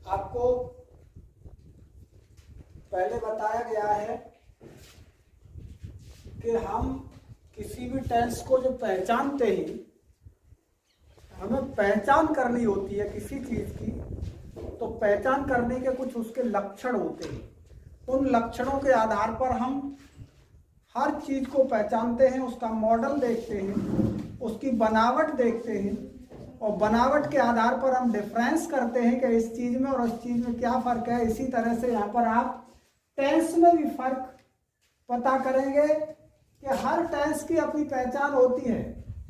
आपको पहले बताया गया है कि हम किसी भी टेंस को जो पहचानते हैं, हमें पहचान करनी होती है किसी चीज की, तो पहचान करने के कुछ उसके लक्षण होते हैं। उन लक्षणों के आधार पर हम हर चीज को पहचानते हैं, उसका मॉडल देखते हैं, उसकी बनावट देखते हैं, और बनावट के आधार पर हम डिफरेंस करते हैं कि इस चीज में और उस चीज में क्या फर्क है। इसी तरह से यहाँ पर आप टेंस में भी फर्क पता करेंगे कि हर टेंस की अपनी पहचान होती है।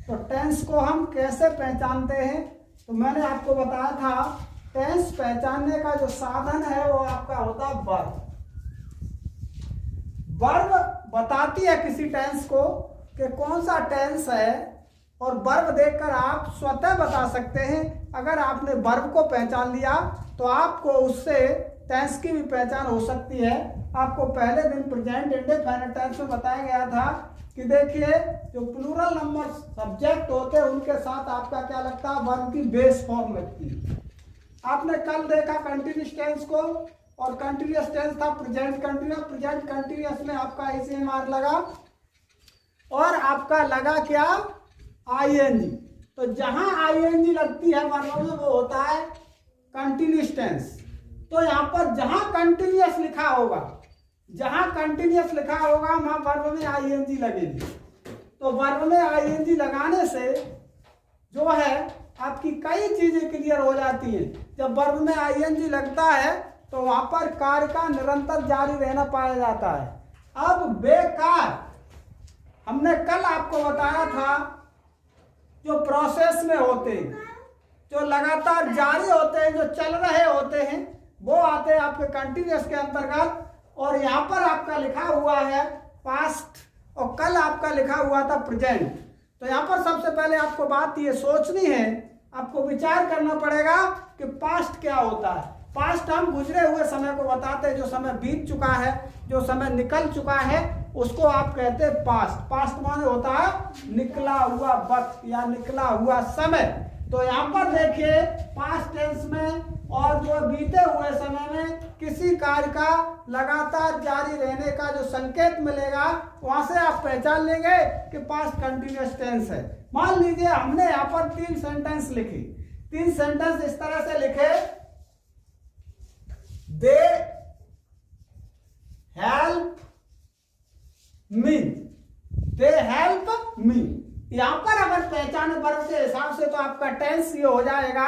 तो टेंस को हम कैसे पहचानते हैं, तो मैंने आपको बताया था टेंस पहचानने का जो साधन है वो आपका होता है वर्ब। वर्ब बताती है किसी टेंस को कि कौन सा टेंस है, और वर्ब देखकर आप स्वतः बता सकते हैं। अगर आपने वर्ब को पहचान लिया तो आपको उससे टेंस की भी पहचान हो सकती है। आपको पहले दिन प्रेजेंट इंडेफिनिट टेंस में बताया गया था कि देखिए जो प्लूरल नंबर सब्जेक्ट होते हैं उनके साथ आपका क्या लगता है, वर्ब की बेस फॉर्म लगती है। आपने कल देखा कंटिन्यूअस टेंस को, और कंटिन्यूअस टेंस था प्रेजेंट कंटिन्यूअस। प्रेजेंट कंटिन्यूअस में आपका ICMR लगा, और आपका लगा क्या, ING। तो जहां ING लगती है वर्ब में वो होता है कंटिन्यूअस टेंस। तो यहाँ पर जहां कंटिन्यूअस लिखा होगा, वहां वर्ब में ING लगेगी। तो वर्ब में ING लगाने से जो है आपकी कई चीजें क्लियर हो जाती हैं। जब वर्ब में ING लगता है तो वहां पर कार्य का निरंतर जारी रहना पाया जाता है। अब बेकार, हमने कल आपको बताया था जो प्रोसेस में होते हैं, जो लगातार जारी होते हैं, जो चल रहे होते हैं, वो आते हैं आपके कंटिन्यूअस के अंतर्गत। और यहाँ पर आपका लिखा हुआ है पास्ट, और कल आपका लिखा हुआ था प्रेजेंट। तो यहाँ पर सबसे पहले आपको बात ये सोचनी है, आपको विचार करना पड़ेगा कि पास्ट क्या होता है। पास्ट हम गुजरे हुए समय को बताते हैं, जो समय बीत चुका है, जो समय निकल चुका है, उसको आप कहते हैं पास्ट। पास्ट माने होता है निकला हुआ वक्त या निकला हुआ समय। तो यहाँ पर देखिए पास्ट टेंस में और जो बीते हुए समय में किसी कार्य का लगातार जारी रहने का जो संकेत मिलेगा, वहां से आप पहचान लेंगे कि पास्ट कंटिन्यूअस टेंस है। मान लीजिए हमने यहाँ पर 3 सेंटेंस लिखी। 3 सेंटेंस इस तरह से लिखे, they help me, they help me. यहां पर अगर पहचान वर्ब के हिसाब से तो आपका टेंस ये हो जाएगा।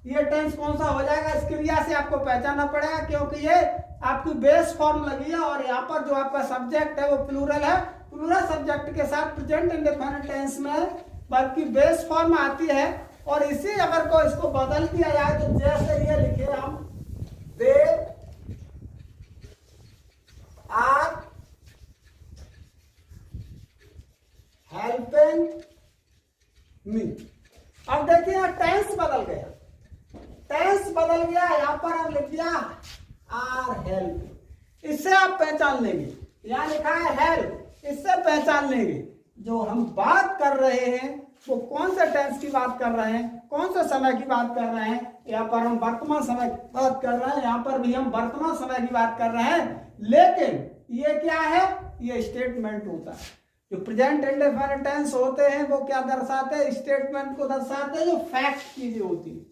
ये टेंस कौन सा हो जाएगा, इस क्रिया से आपको पहचानना पड़ेगा, क्योंकि ये आपकी बेस फॉर्म लगी है। और यहाँ पर जो आपका सब्जेक्ट है वो प्लूरल है। प्लूरल सब्जेक्ट के साथ प्रेजेंट इंडेफिनिट टेंस में वर्ब की बेस फॉर्म आती है। और इसी अगर को इसको बदल दिया जाए तो जैसे ये लिखे हम, दे आर हेल्पिंग मी। अब देखिए यहाँ टेंस बदल गया, यहाँ पर हम लिख दिया आर हेल्प। इससे आप पहचान लेंगे, यहाँ लिखा है हेल्प, इससे पहचान लेंगे जो हम बात कर रहे हैं वो कौन से टेंस की बात कर रहे हैं, कौन से समय की बात कर रहे हैं। यहाँ पर हम वर्तमान समय की बात कर रहे हैं, यहाँ पर भी हम वर्तमान समय की बात कर रहे हैं। लेकिन ये क्या है, ये स्टेटमेंट होता है। जो प्रेजेंट इंडेफिनिट टेंस होते हैं वो क्या दर्शाते हैं, स्टेटमेंट को दर्शाते हैं, जो फैक्ट चीजें होती है।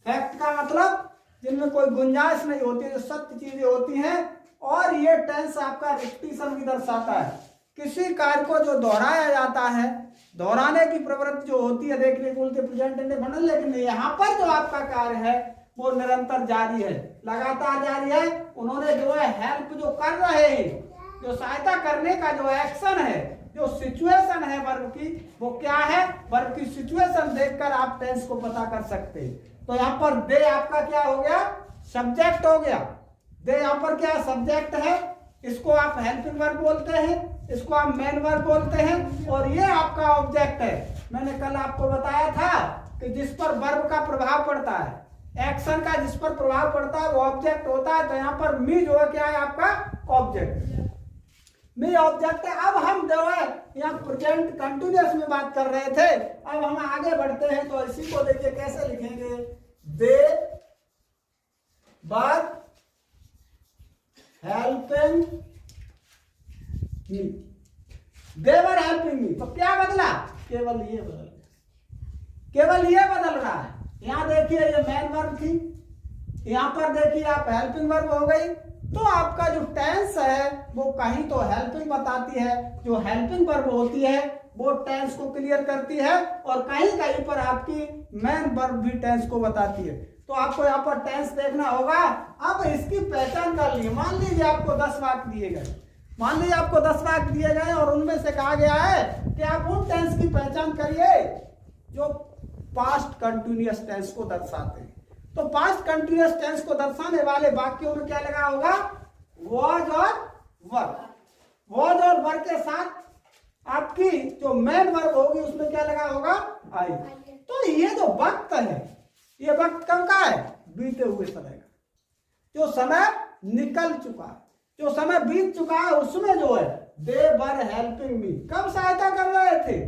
फैक्ट का मतलब जिनमें कोई गुंजाइश नहीं होती है, जो सत्य चीजें होती हैं। और ये टेंस आपका रिपीटिशन भी दर्शाता है, किसी कार्य को जो दोहराया जाता है, दोहराने की प्रवृत्ति जो होती है, देखने को बोलते प्रेजेंट इंडेफिनिट। लेकिन यहाँ पर जो आपका कार्य है वो निरंतर जारी है, लगातार जारी है। उन्होंने जो है हेल्प जो कर रहे हैं, जो सहायता करने का जो एक्शन है, जो सिचुएशन है वर्ब की, वो क्या है, वर्ब की सिचुएशन देखकर आप टेंस को पता कर सकते हैं। तो यहाँ पर दे आपका क्या हो गया, सब्जेक्ट हो गया। दे यहाँ पर क्या सब्जेक्ट है, इसको आप हेल्पिंग वर्ब बोलते हैं, इसको आप मेन वर्ब बोलते हैं, और ये आपका ऑब्जेक्ट है। मैंने कल आपको बताया था कि जिस पर वर्ब का प्रभाव पड़ता है, एक्शन का जिस पर प्रभाव पड़ता है वो ऑब्जेक्ट होता है। तो यहाँ पर मी जो है क्या है, आपका ऑब्जेक्ट, मी ऑब्जेक्ट है। अब हम जो है यहाँ प्रेजेंट कंटिन्यूअस में बात कर रहे थे, अब हम आगे बढ़ते हैं। तो इसी को देखिए कैसे लिखेंगे, दे helping me, they were helping me. तो क्या बदला? केवल ये बदल, केवल ये बदल रहा है। यहां देखिए ये मेन वर्ब थी, यहां पर देखिए आप हेल्पिंग वर्ब हो गई। तो आपका जो टेंस है वो कहीं तो हेल्पिंग बताती है, जो हेल्पिंग वर्ब होती है वो टेंस को क्लियर करती है, और कहीं कहीं पर आपकी मेन वर्ब भी टेंस को बताती है। तो आपको यहाँ पर टेंस देखना होगा। अब इसकी पहचान कर ली। मान लीजिए आपको 10 वाक्य दिए गए, मान लीजिए आपको 10 वाक्य दिए गए और उनमें से कहा गया है कि आप उन टेंस की पहचान करिए जो पास्ट कंटिन्यूअस टेंस को दर्शाते हैं। तो पास्ट कंटिन्यूअस टेंस को दर्शाने वाले वाक्यों में क्या लगा होगा? वॉज और वर। वॉज और वर के साथ आपकी जो मेन वर्ब होगी उसमें क्या लगा होगा? आई। तो ये जो वक्त है, ये वक्त कब का है? बीते हुए समय का। जो समय निकल चुका है, जो समय बीत चुका है, उसमें जो है दे वर हेल्पिंग मी, कब सहायता कर रहे थे?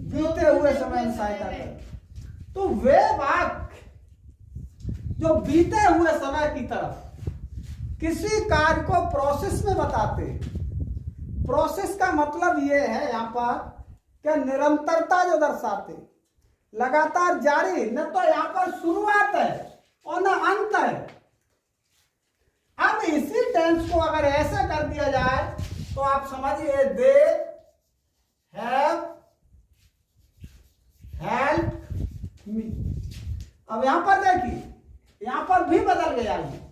बीते हुए समय में सहायता कर। तो वे वाक्य जो बीते हुए समय की तरफ किसी कार्य को प्रोसेस में बताते हैं। प्रोसेस का मतलब ये है यहाँ पर कि निरंतरता जो दर्शाते, लगातार जारी, न तो यहाँ पर शुरुआत है और न अंत है। अब इसी टेंस को अगर ऐसे कर दिया जाए तो आप समझिए दे हैव हेल्प मी। अब यहां पर देखिए, यहां पर भी बदल गया है,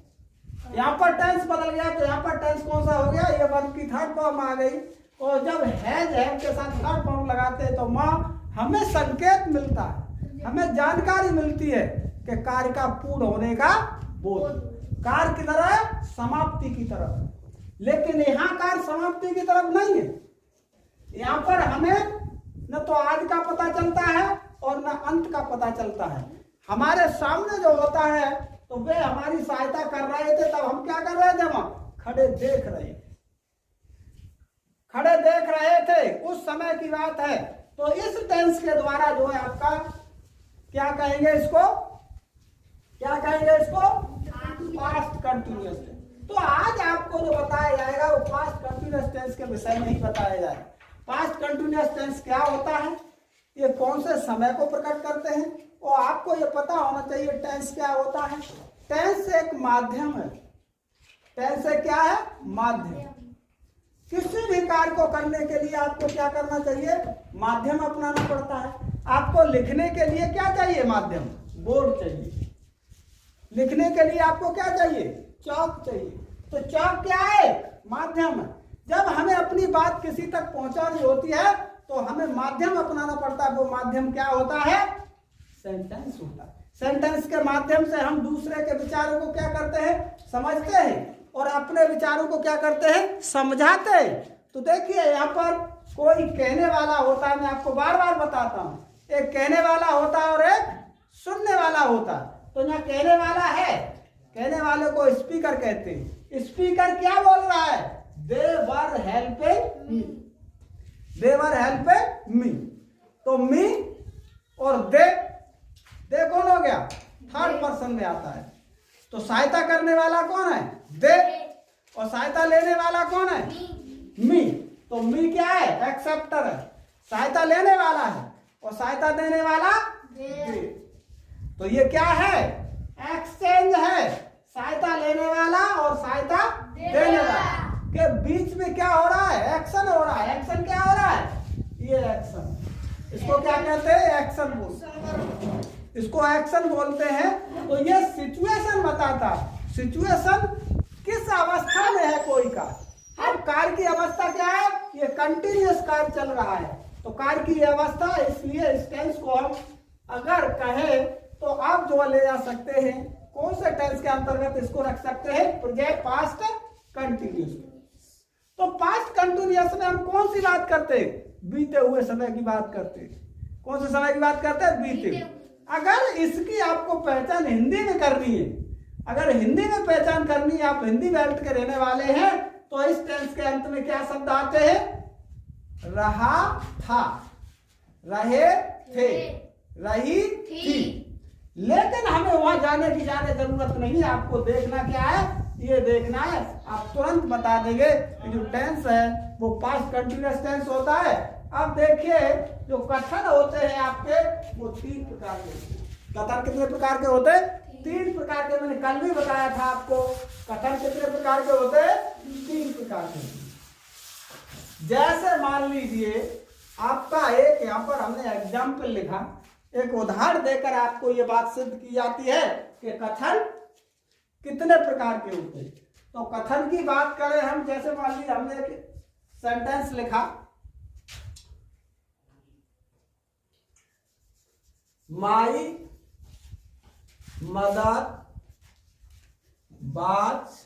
यहां पर टेंस बदल गया। तो यहां पर टेंस कौन सा हो गया? ये वर्ब की थर्ड फॉर्म आ गई। और जब हैज हैव के साथ थर्ड फॉर्म लगाते हैं तो हमें संकेत मिलता है, हमें जानकारी मिलती है कि कार्य का पूर्ण होने का बोध, कार्य की तरह समाप्ति की तरफ। लेकिन यहां कार्य समाप्ति की तरफ नहीं है। यहां पर हमें न तो आज का पता चलता है और न अंत का पता चलता है। हमारे सामने जो होता है तो वे हमारी सहायता कर रहे थे, तब हम क्या कर रहे थे? वहां खड़े देख रहे थे, खड़े देख रहे थे, उस समय की बात है। तो इस टेंस के द्वारा जो है आपका क्या कहेंगे इसको? क्या कहेंगे इसको? Past continuous tense. तो आज आपको जो बताया जाएगा वो पास्ट कंटिन्यूअस टेंस के विषय में ही बताया जाएगा। पास्ट कंटिन्यूअस टेंस क्या होता है, ये कौन से समय को प्रकट करते हैं, और आपको ये पता होना चाहिए टेंस क्या होता है। टेंस एक माध्यम है। टेंस क्या है? माध्यम। किसी भी कार्य को करने के लिए आपको क्या करना चाहिए? माध्यम अपनाना पड़ता है। आपको लिखने के लिए क्या चाहिए? माध्यम, बोर्ड चाहिए। लिखने के लिए आपको क्या चाहिए? चौक चाहिए। तो चौक क्या है? माध्यम है। जब हमें अपनी बात किसी तक पहुंचानी होती है तो हमें माध्यम अपनाना पड़ता है। वो माध्यम क्या होता है? सेंटेंस होता है। सेंटेंस के माध्यम से हम दूसरे के विचारों को क्या करते हैं? समझते हैं, और अपने विचारों को क्या करते हैं? समझाते हैं। तो देखिए यहाँ पर कोई कहने वाला होता है, मैं आपको बार बार बताता हूं, एक कहने वाला होता है और एक सुनने वाला होता है। तो यहाँ कहने वाला है, कहने वाले को स्पीकर कहते हैं। स्पीकर क्या बोल रहा है? They were helping me, they were helping me. तो मी और दे कौन हो गया? थर्ड पर्सन में आता है। तो सहायता करने वाला कौन है? दे, और सहायता लेने वाला कौन है? मी। तो मी क्या है? एक्सेप्टर है, सहायता लेने वाला है, और सहायता देने वाला दे। तो ये क्या है? एक्सचेंज है। सहायता लेने वाला और सहायता देने वाला के बीच में क्या हो रहा है? एक्शन हो रहा है। एक्शन क्या हो रहा है? ये एक्शन, इसको क्या कहते हैं? एक्शन बोलते हैं, इसको एक्शन बोलते हैं। तो ये सिचुएशन बताता है, सिचुएशन किस अवस्था में है कोई कार्य। अब कार्य की अवस्था क्या है? ये कंटिन्यूअस कार्य चल रहा है। तो कार्य की अवस्था, इसलिए इस टेंस को हम अगर कहें तो आप जो ले जा सकते हैं, कौन से टेंस के अंतर्गत इसको रख सकते हैं? Present past continuous. तो पास्ट कंटिन्यूअस में हम कौन सी बात करते हैं? बीते हुए समय की बात करते हैं। कौन से समय की बात करते हैं? बीते। अगर इसकी आपको पहचान हिंदी में करनी है, अगर हिंदी में पहचान करनी है, आप हिंदी बेल्ट के रहने वाले हैं, तो इस टेंस के अंत में क्या शब्द आते हैं? रहा था, रहे थे, रही थी। लेकिन हमें वहां जाने की जरूरत नहीं है। आपको देखना क्या है? ये देखना है, आप तुरंत बता देंगे कि जो टेंस है वो पास्ट कंटिन्यूअस टेंस होता है। अब देखिए जो कथन होते हैं आपके वो 3 प्रकार के। कथन कितने प्रकार के होते हैं? 3 प्रकार के। मैंने कल भी बताया था आपको कथन कितने प्रकार के होते हैं? 3 प्रकार के। जैसे मान लीजिए आपका एक यहाँ पर हमने एग्जाम्पल लिखा, एक उदाहरण देकर आपको ये बात सिद्ध की जाती है कि कथन कितने प्रकार के होते हैं। तो कथन की बात करें हम, जैसे मान लीजिए हमने एक सेंटेंस लिखा, my mother was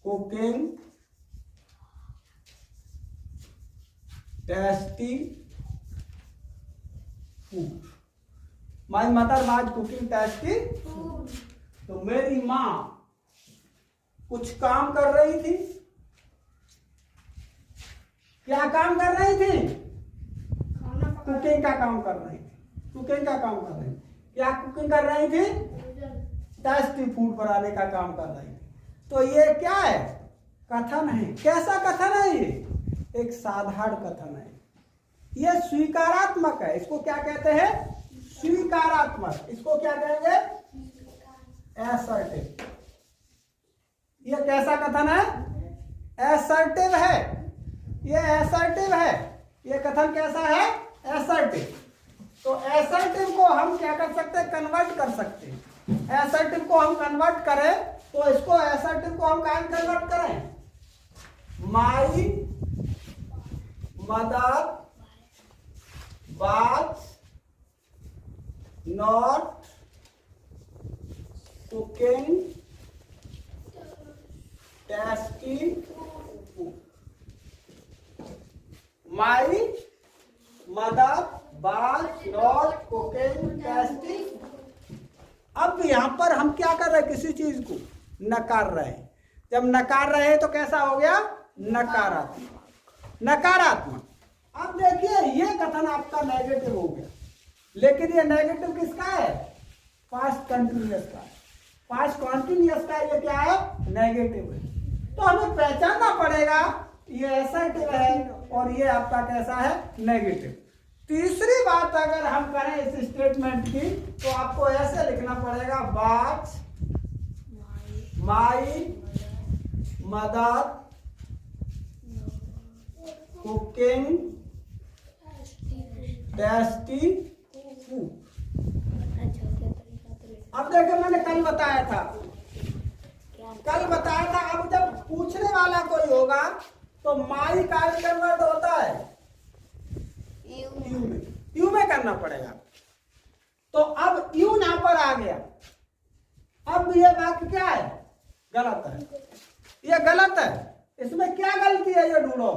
cooking tasty food. My mother was cooking tasty food. तो मेरी माँ कुछ काम कर रही थी। क्या काम कर रही थी? कुकिंग का काम कर रही थी। कुकिंग का काम कर रही थी। क्या कुकिंग कर रही थी? टेस्टी फूड बनाने का काम कर रही थी। तो ये क्या है? कथन है। कैसा कथन है ये? एक साधारण कथन है। ये स्वीकारात्मक है। इसको क्या कहते हैं? स्वीकारात्मक। इसको क्या कहेंगे? एसर्टिव। ये कैसा कथन है? एसर्टिव है। ये एसर्टिव है। ये कथन कैसा है? एसर्टिव। तो एसर्टिव को हम क्या कर सकते हैं? कन्वर्ट कर सकते हैं। एसर्टिव को हम कन्वर्ट करें तो इसको एसर्टिव को हम कहाँ कन्वर्ट करें? My mother was not cooking tasty food. My mother was not cooking tasty. अब यहां पर हम क्या कर रहे हैं? किसी चीज को नकार रहे हैं। जब नकार रहे हैं तो कैसा हो गया? नकारात्मक। नकारात्मक। अब देखिए ये कथन आपका नेगेटिव हो गया, लेकिन ये नेगेटिव किसका है? पास्ट कंटिन्यूअस का। पास्ट कंटिन्यूअस का ये क्या है? नेगेटिव है। तो हमें पहचानना पड़ेगा ये असर्टिव है और ये आपका कैसा है? नेगेटिव। तीसरी बात अगर हम करें इस स्टेटमेंट की तो आपको ऐसे लिखना पड़ेगा, was my mother cooking tasty food. अब देखो मैंने कल बताया था, अब जब पूछने वाला कोई होगा तो माई का कन्वर्ट होता है यू में करना पड़ेगा। तो अब यू यहां पर आ गया। अब ये वाक्य क्या है? गलत है। ये गलत है। इसमें क्या गलती है ये ढूंढो।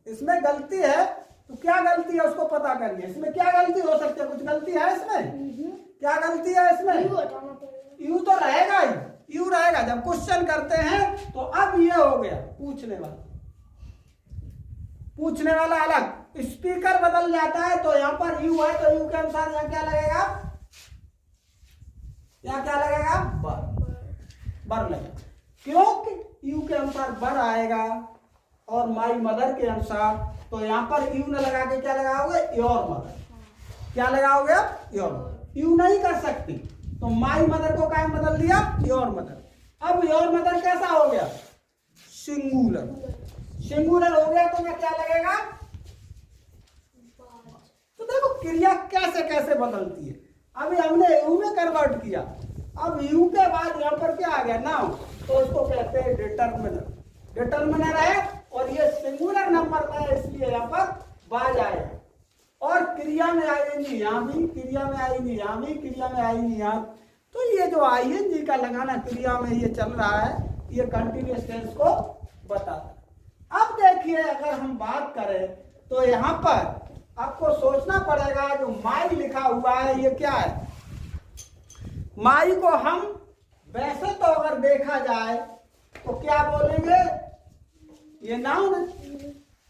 इसमें गलती है तो क्या गलती है उसको पता करिए। इसमें क्या गलती हो सकती है? कुछ गलती है इसमें? क्या गलती है इसमें? यू तो रहेगा ही, यू रहेगा। जब क्वेश्चन करते हैं तो अब ये हो गया पूछने वाला। पूछने वाला अलग, स्पीकर बदल जाता है। तो यहां पर यू है तो यू के अनुसार यहां क्या लगेगा? यहां क्या लगेगा? बर लगेगा। क्योंकि यू के अनुसार बर आएगा और माई मदर के अनुसार, तो यहां पर यू न लगा के क्या लगाओगे? Your mother. क्या लगाओगे? योर। यू नहीं कर सकती तो माई मदर को क्या बदल दिया? Your mother. अब योर मदर कैसा हो गया? सिंगुलर। सिंगुलर हो गया तो क्या लगेगा? तो देखो क्रिया कैसे कैसे बदलती है। अभी हमने यू में कन्वर्ट किया, अब यू के बाद यहाँ पर क्या आ गया? नाउन। तो इसको कहते हैं डिटर्मिनर। डिटर्मिनर है और ये सिंगुलर नंबर का है, इसलिए यहाँ पर बाज आएगा। और क्रिया में आईएनजी यहाँ भी, क्रिया में आईएनजी यहाँ भी, क्रिया में आईएनजी यहाँ। तो ये जो आईएनजी का लगाना क्रिया में ये चल रहा है, ये कंटिन्यूअस टेंस को बताता है। अब देखिए अगर हम बात करें तो यहाँ पर आपको सोचना पड़ेगा, जो माई लिखा हुआ है ये क्या है? माई को हम वैसे तो अगर देखा जाए तो क्या बोलेंगे? ये नाउन है।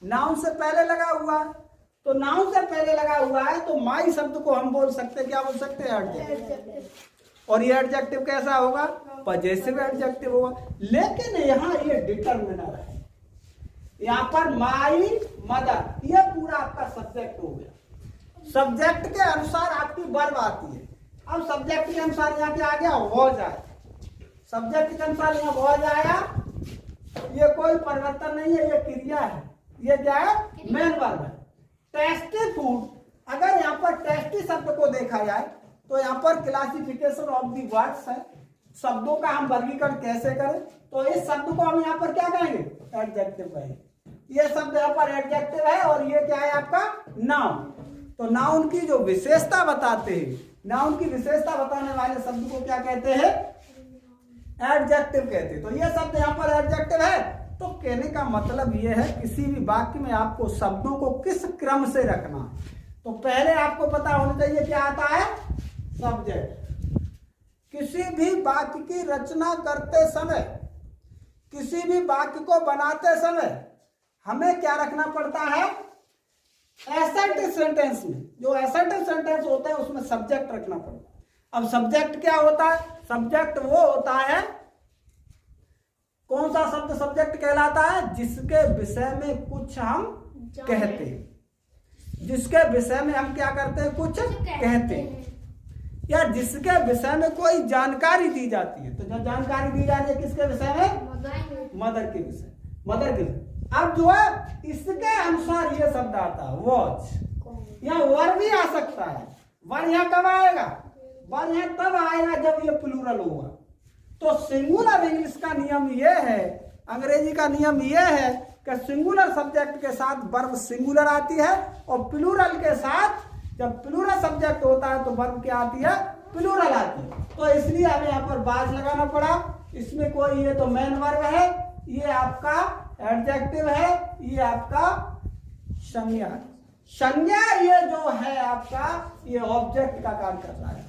नाउन से पहले लगा हुआ है, तो नाउन से पहले लगा हुआ है तो माई शब्द को हम बोल सकते, क्या बोल सकते हैं? एडजेक्टिव। और ये एडजेक्टिव कैसा होगा? पजेसिव एडजेक्टिव होगा। लेकिन यहाँ ये डिटरमिनर है, यहाँ पर माई मदर, ये पूरा आपका सब्जेक्ट हो गया। सब्जेक्ट के अनुसार आपकी वर्ब आती है। अब सब्जेक्ट के अनुसार यहाँ क्या आ गया? वॉज आया। सब्जेक्ट के अनुसार यहाँ वॉज आया, ये कोई परिवर्तन नहीं है, ये क्रिया है। ये क्या है? मेन वर्ब है। टेस्टी फूड, अगर यहाँ पर टेस्टी शब्द को देखा जाए तो यहाँ पर क्लासिफिकेशन ऑफ दी वर्ड्स है, शब्दों का हम वर्गीकरण कैसे करें। तो इस शब्द को हम यहाँ पर क्या कहेंगे? एडजेक्टिव कहेंगे। ये शब्द यहाँ पर एडजेक्टिव है और ये क्या है आपका? नाउन। तो नाउन की जो विशेषता बताते हैं, नाउन की विशेषता बताने वाले शब्द को क्या कहते हैं? एडजेक्टिव कहते हैं। तो ये शब्द यहाँ पर एडजेक्टिव है। तो कहने का मतलब ये है, किसी भी वाक्य में आपको शब्दों को किस क्रम से रखना। तो पहले आपको पता होना चाहिए क्या आता है? सब्जेक्ट। किसी भी वाक्य की रचना करते समय, किसी भी वाक्य को बनाते समय हमें क्या रखना पड़ता है? एसर्टिव सेंटेंस में, जो एसर्टिव सेंटेंस होता है उसमें सब्जेक्ट रखना पड़ता है। अब सब्जेक्ट क्या होता है? सब्जेक्ट वो होता है, कौन सा शब्द सब्जेक्ट कहलाता है? जिसके विषय में कुछ हम कहते हैं, जिसके विषय में हम क्या करते हैं? कुछ कहते हैं, या जिसके विषय में कोई जानकारी दी जाती है। तो जो जानकारी दी जा रही है किसके विषय में? मदर के विषय, मदर के विषय। अब जो है इसके अनुसार ये शब्द आता है वॉच। यहाँ वर्ब भी आ सकता है। वर्ब यहाँ कब आएगा? वर्ब यहाँ तब आएगा जब ये प्लूरल होगा। तो सिंगुलर इंग्लिश का नियम ये है, अंग्रेजी का नियम ये है कि सिंगुलर सब्जेक्ट के साथ वर्ब सिंगुलर आती है और प्लूरल के साथ, जब प्लूरल सब्जेक्ट होता है तो वर्ब क्या आती है? प्लूरल आती है। तो इसलिए हमें यहाँ पर बाज लगाना पड़ा। इसमें कोई, ये तो मेन वर्ब है, ये आपका एडजेक्टिव है, ये आपका संज्ञा है। संज्ञा ये जो है आपका, ये ऑब्जेक्ट का कार्य कर रहा है।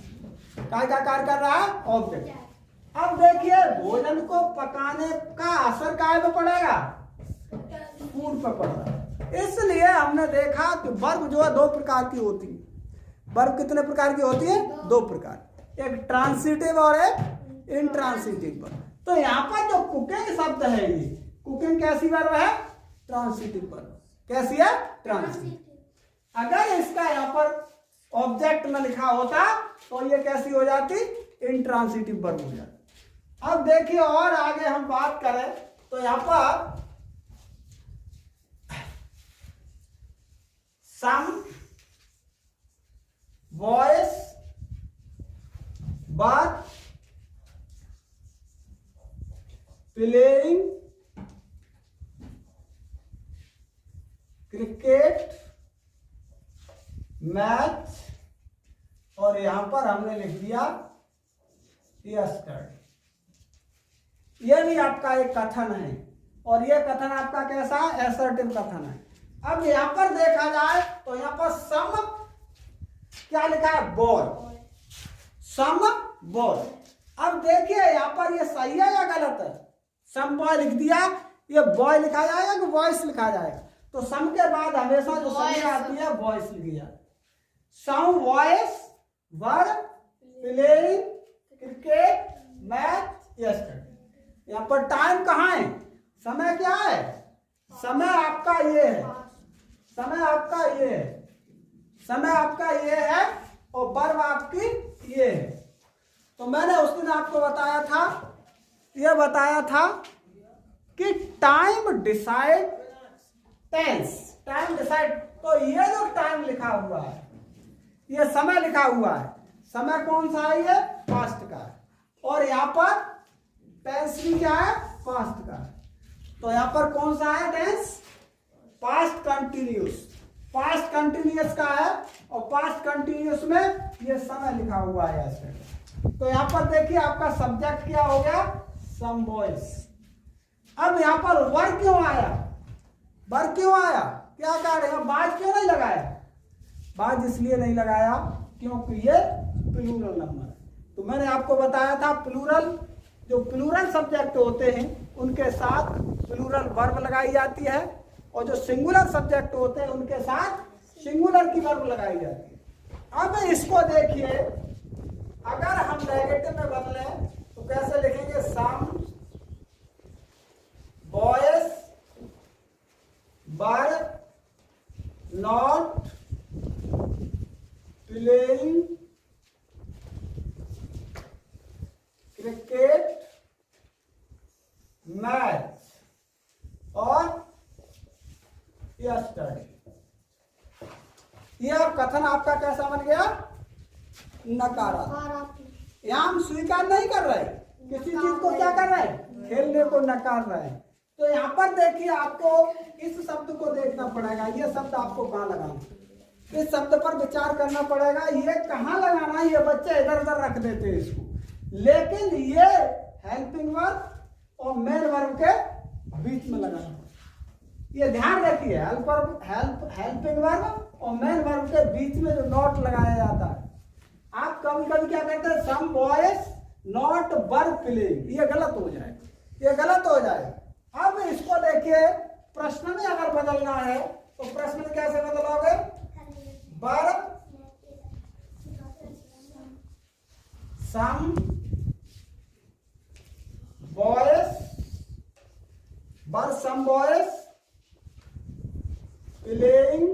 क्या का कार्य कर रहा है? ऑब्जेक्ट। अब देखिए भोजन को पकाने का असर काय पे पड़ेगा? फूड पर पड़ रहा है। इसलिए हमने देखा कि वर्ब जो है दो प्रकार की होती है। वर्ब कितने प्रकार की होती है? दो प्रकार, एक ट्रांसिटिव और एक इंट्रांसिटिव वर्ब। तो यहाँ पर जो कुकिंग शब्द है, ये कुकिंग कैसी वर्ब है? Transitive verb. कैसी है? ट्रांसिटिव। अगर इसका यहाँ पर ऑब्जेक्ट न लिखा होता तो ये कैसी हो जाती? इंट्रांसिटिव वर्ब हो जाती। अब देखिए और आगे हम बात करें तो यहाँ पर सम वॉइस बात प्लेइंग क्रिकेट मैच, और यहां पर हमने लिख दिया यस्टरडे। यह भी आपका एक कथन है और यह कथन आपका कैसा है? एसर्टिव कथन है। अब यहां पर देखा जाए तो यहां पर सम क्या लिखा है? बॉय। सम बॉय। अब देखिए यहां पर ये सही है या गलत है? सम बॉय लिख दिया, ये बॉय लिखा जाएगा कि वॉइस लिखा जाएगा? तो सम के बाद हमेशा जो संज्ञा आती है वॉइस लिखी जाती है। Some voice verb playing cricket match yesterday. यहाँ पर टाइम कहाँ है? समय क्या है? समय आपका ये है, समय आपका ये है, समय आपका ये है और वर्ब आपकी ये है। तो मैंने उस दिन आपको बताया था, ये बताया था कि time decide tense, time decide. तो ये जो टाइम लिखा हुआ है, ये समय लिखा हुआ है, समय कौन सा है? ये पास्ट का है। और यहाँ पर टेंस भी क्या है? पास्ट का है। तो यहाँ पर कौन सा है tense? Past continuous. Past continuous का है और पास्ट कंटिन्यूस में ये समय लिखा हुआ है ऐसे। तो यहाँ पर देखिए आपका सब्जेक्ट क्या हो गया? Some boys. अब यहाँ पर वर्ब क्यों आया? वर्ब क्यों आया? क्या कार्य है? बाज क्यों नहीं लगाया? बाज इसलिए नहीं लगाया क्योंकि ये प्लूरल नंबर है। तो मैंने आपको बताया था प्लूरल, जो प्लूरल सब्जेक्ट होते हैं उनके साथ प्लूरल वर्ब लगाई जाती है और जो सिंगुलर सब्जेक्ट होते हैं उनके साथ सिंगुलर की वर्ब लगाई जाती है। अब इसको देखिए, अगर हम हम नेगेटिव में बदलें तो कैसे लिखेंगे? Some boys were not playing cricket match और यस्टरडे। यह कथन आपका कैसा बन गया? नकारात्मक। यहां हम स्वीकार नहीं कर रहे, किसी चीज को क्या कर रहे हैं? खेलने को नकार रहे हैं। तो यहाँ पर देखिए आपको इस शब्द को देखना पड़ेगा। ये शब्द आपको कहाँ लगाना, इस शब्द पर विचार करना पड़ेगा। ये कहाँ लगाना है? ये बच्चे इधर उधर रख देते हैं इसको, लेकिन ये हेल्पिंग वर्ब और मेन वर्ब के बीच में लगाना। ये ध्यान रखिए, हेल्पिंग वर्ब और मेन वर्ब के बीच में जो नॉट लगाया जाता है। आप कभी कभी क्या कहते हैं? Some boys not were playing. ये गलत हो जाए, ये गलत हो जाए। अब इसको देखिए, प्रश्न में अगर बदलना है तो प्रश्न में कैसे बदलोगे? Verb some boys were some boys playing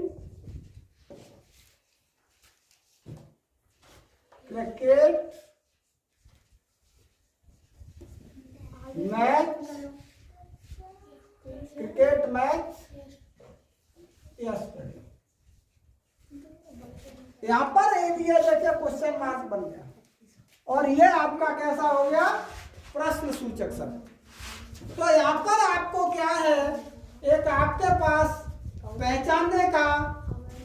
cricket match yesterday. यहां पर ये देखिए क्वेश्चन मार्क बन गया और ये आपका कैसा हो गया? प्रश्न सूचक शब्द। तो यहां पर आपको क्या है? एक आपके पास पहचानने का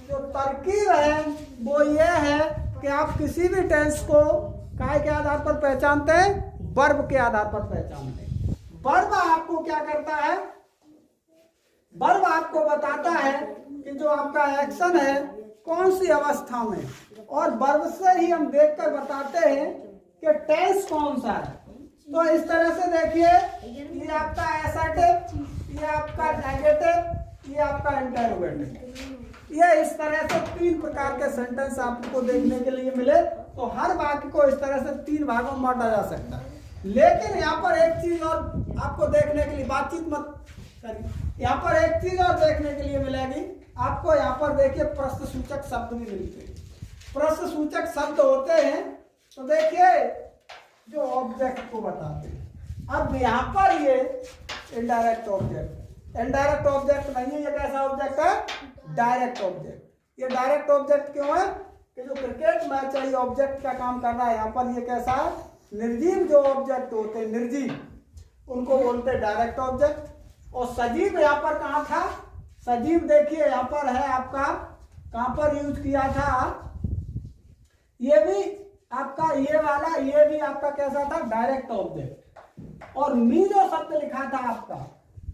जो तरकीब है वो ये है कि आप किसी भी टेंस को काय के आधार पर पहचानते हैं? वर्ब के आधार पर पहचानते हैं। वर्ब आपको क्या करता है? वर्ब आपको बताता है कि जो आपका एक्शन है कौन सी अवस्था में, और वर्ब से ही हम देखकर बताते हैं कि टेंस कौन सा है। तो इस तरह से देखिए, ये आपका एसर्टिव, ये आपका नेगेटिव, ये आपका इंटरोगेटिव। ये इस तरह से तीन प्रकार के सेंटेंस आपको देखने के लिए मिले। तो हर वाक्य को इस तरह से तीन भागों में बांटा जा सकता है। लेकिन यहाँ पर एक चीज और आपको देखने के लिए, बातचीत मत करिए, यहाँ पर एक चीज और देखने के लिए मिलेगी आपको। यहाँ पर देखिए प्रश्न सूचक शब्द भी मिलते हैं। प्रश्न सूचक शब्द होते हैं तो देखिए जो ऑब्जेक्ट को बताते हैं। अब यहाँ पर ये इनडायरेक्ट ऑब्जेक्ट, इनडायरेक्ट ऑब्जेक्ट नहीं है, ये कैसा ऑब्जेक्ट है? Direct object. ये डायरेक्ट ऑब्जेक्ट क्यों है? कि जो क्रिकेट मैच है ये ऑब्जेक्ट का काम कर रहा है। यहाँ पर ये कैसा है? निर्जीव जो ऑब्जेक्ट होते हैं, निर्जीव, उनको बोलते हैं डायरेक्ट ऑब्जेक्ट। और सजीव यहाँ पर कहाँ था? सजीव देखिए यहाँ पर है आपका, कहाँ पर यूज किया था? ये भी आपका, ये वाला, ये भी आपका कैसा था? Direct object. और मी जो शब्द लिखा था आपका,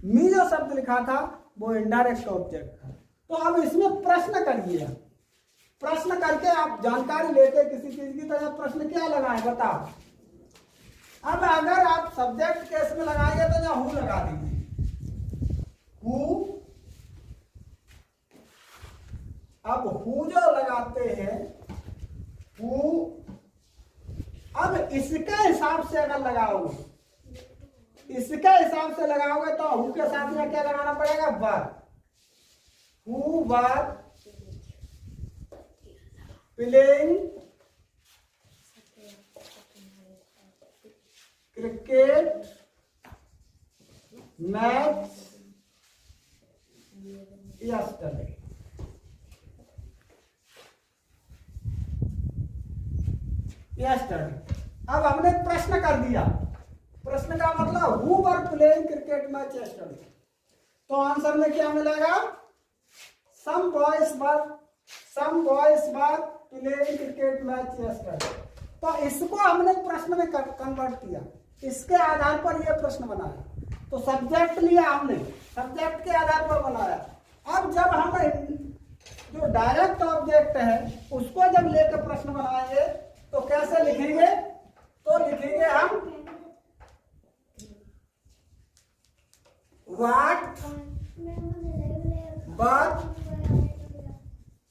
मी जो शब्द लिखा था वो इनडायरेक्ट ऑब्जेक्ट था। तो अब इसमें प्रश्न करिए, प्रश्न करके आप जानकारी लेते किसी चीज की, तो प्रश्न क्या लगाए बताओ। अब अगर आप सब्जेक्ट केस में लगाएंगे तो यहाँ हु लगा दीजिए, हु। अब हु जो लगाते हैं, हु, अब इसके हिसाब से अगर लगाओगे, इसके हिसाब से लगाओगे तो हु के साथ में क्या लगाना पड़ेगा? Were. Who were playing cricket match yesterday. Yesterday. अब हमने प्रश्न कर दिया, प्रश्न का मतलब who were playing cricket match yesterday. तो आंसर में क्या मिलेगा? Some boys were playing cricket match yesterday. तो इसको हमने प्रश्न में कन्वर्ट किया, इसके आधार पर यह प्रश्न बनाया। तो सब्जेक्ट लिया हमने, सब्जेक्ट के आधार पर बनाया। अब जब हम जो डायरेक्ट ऑब्जेक्ट है उसको जब लेकर प्रश्न बनाएंगे तो कैसे लिखेंगे? तो लिखेंगे हम what were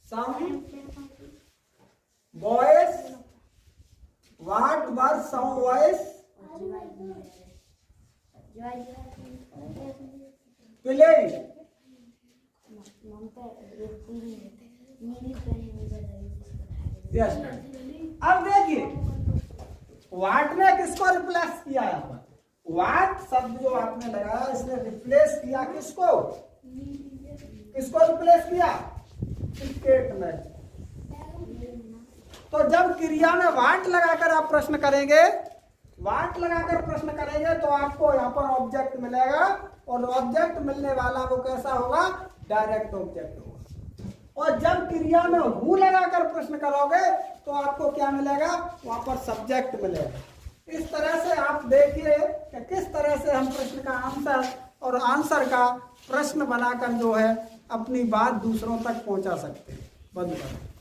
some boys what were some voice playing. Yes. अब देखिए व्हाट ने किसको रिप्लेस किया यहाँ पर? व्हाट शब्द जो आपने लगाया इसने रिप्लेस किया किसको? किसको रिप्लेस किया? स्टेटमेंट। तो जब क्रिया में व्हाट लगाकर आप प्रश्न करेंगे, व्हाट लगाकर प्रश्न करेंगे तो आपको यहाँ पर ऑब्जेक्ट मिलेगा, और ऑब्जेक्ट मिलने वाला वो कैसा होगा? डायरेक्ट ऑब्जेक्ट होगा। और जब क्रिया में हु लगाकर प्रश्न करोगे तो आपको क्या मिलेगा? वहां पर सब्जेक्ट मिलेगा। इस तरह से आप देखिए कि किस तरह से हम प्रश्न का आंसर और आंसर का प्रश्न बनाकर जो है अपनी बात दूसरों तक पहुंचा सकते हैं। बंद करें।